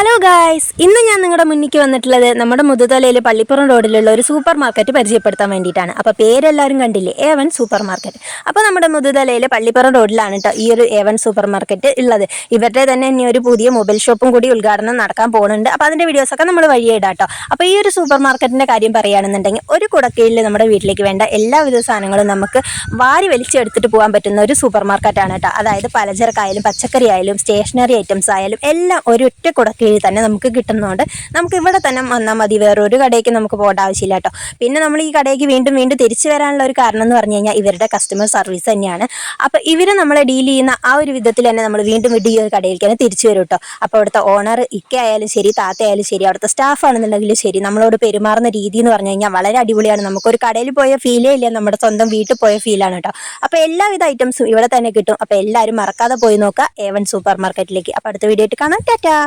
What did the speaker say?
Hello guys, ഇന്ന് ഞാൻ നിങ്ങളുടെ മുന്നിലേക്ക് വന്നിട്ടുള്ളത് നമ്മുടെ മുതുതലയിൽ പള്ളിപ്പുറം റോഡിലുള്ള ഒരു സൂപ്പർ മാർക്കറ്റ് പരിചയപ്പെടുത്താൻ വേണ്ടിയിട്ടാണ്. അപ്പോൾ പേരെല്ലാവരും കണ്ടില്ലേ, A1 സൂപ്പർ മാർക്കറ്റ്. അപ്പോൾ നമ്മുടെ മുതുതലയിൽ പള്ളിപ്പുറം റോഡിലാണ് കേട്ടോ ഈ ഒരു A1 സൂപ്പർ മാർക്കറ്റ് ഉള്ളത്. ഇവരുടെ തന്നെ ഇനി ഒരു പുതിയ മൊബൈൽ ഷോപ്പും കൂടി ഉദ്ഘാടനം നടക്കാൻ പോകുന്നുണ്ട്. അപ്പോൾ അതിൻ്റെ വീഡിയോസൊക്കെ നമ്മൾ വഴിയെ ഇടാം കേട്ടോ. അപ്പോൾ ഈ ഒരു സൂപ്പർ മാർക്കറ്റിൻ്റെ കാര്യം പറയുകയാണെന്നുണ്ടെങ്കിൽ ഒരു കുടക്കീഴിൽ നമ്മുടെ വീട്ടിലേക്ക് വേണ്ട എല്ലാവിധ സാധനങ്ങളും നമുക്ക് വാരി വലിച്ചെടുത്തിട്ട് പോകാൻ പറ്റുന്ന ഒരു സൂപ്പർ മാർക്കറ്റാണ് കേട്ടോ. അതായത് പലചരക്കായാലും പച്ചക്കറി ആയാലും സ്റ്റേഷനറി ഐറ്റംസ് ആയാലും എല്ലാം ഒരൊറ്റ കുടക്കീഴിൽ തന്നെ നമുക്ക് കിട്ടുന്നതുകൊണ്ട് നമുക്ക് ഇവിടെ തന്നെ വന്നാൽ മതി, വേറൊരു കടയ്ക്ക് നമുക്ക് പോകേണ്ട ആവശ്യമില്ല കേട്ടോ. പിന്നെ നമ്മൾ ഈ കടയ്ക്ക് വീണ്ടും വീണ്ടും തിരിച്ചു വരാനുള്ള ഒരു കാരണം എന്ന് പറഞ്ഞു കഴിഞ്ഞാൽ ഇവരുടെ കസ്റ്റമർ സർവീസ് തന്നെയാണ്. അപ്പോൾ ഇവർ നമ്മളെ ഡീൽ ചെയ്യുന്ന ആ ഒരു വിധത്തിൽ തന്നെ നമ്മൾ വീണ്ടും വീണ്ടും ഈ ഒരു കടയിലേക്ക് തന്നെ തിരിച്ചു വരും കേട്ടോ. അപ്പോൾ അവിടുത്തെ ഓണർ ഇക്ക ആയാലും ശരി, താത്ത ആയാലും ശരി, അവിടുത്തെ സ്റ്റാഫ് ആണെന്നുണ്ടെങ്കിലും ശരി, നമ്മളോട് പെരുമാറുന്ന രീതി എന്ന് പറഞ്ഞു കഴിഞ്ഞാൽ വളരെ അടിപൊളിയാണ്. നമുക്കൊരു കടയിൽ പോയ ഫീലേ ഇല്ല, നമ്മുടെ സ്വന്തം വീട്ടിൽ പോയ ഫീലാണ് കേട്ടോ. അപ്പോൾ എല്ലാവിധ ഐറ്റംസും ഇവിടെ തന്നെ കിട്ടും. അപ്പോൾ എല്ലാവരും മറക്കാതെ പോയി നോക്കുക A1 സൂപ്പർ മാർക്കറ്റിലേക്ക്. അപ്പോൾ അടുത്ത വീഡിയോ ആയിട്ട് കാണാം. ടാറ്റാ.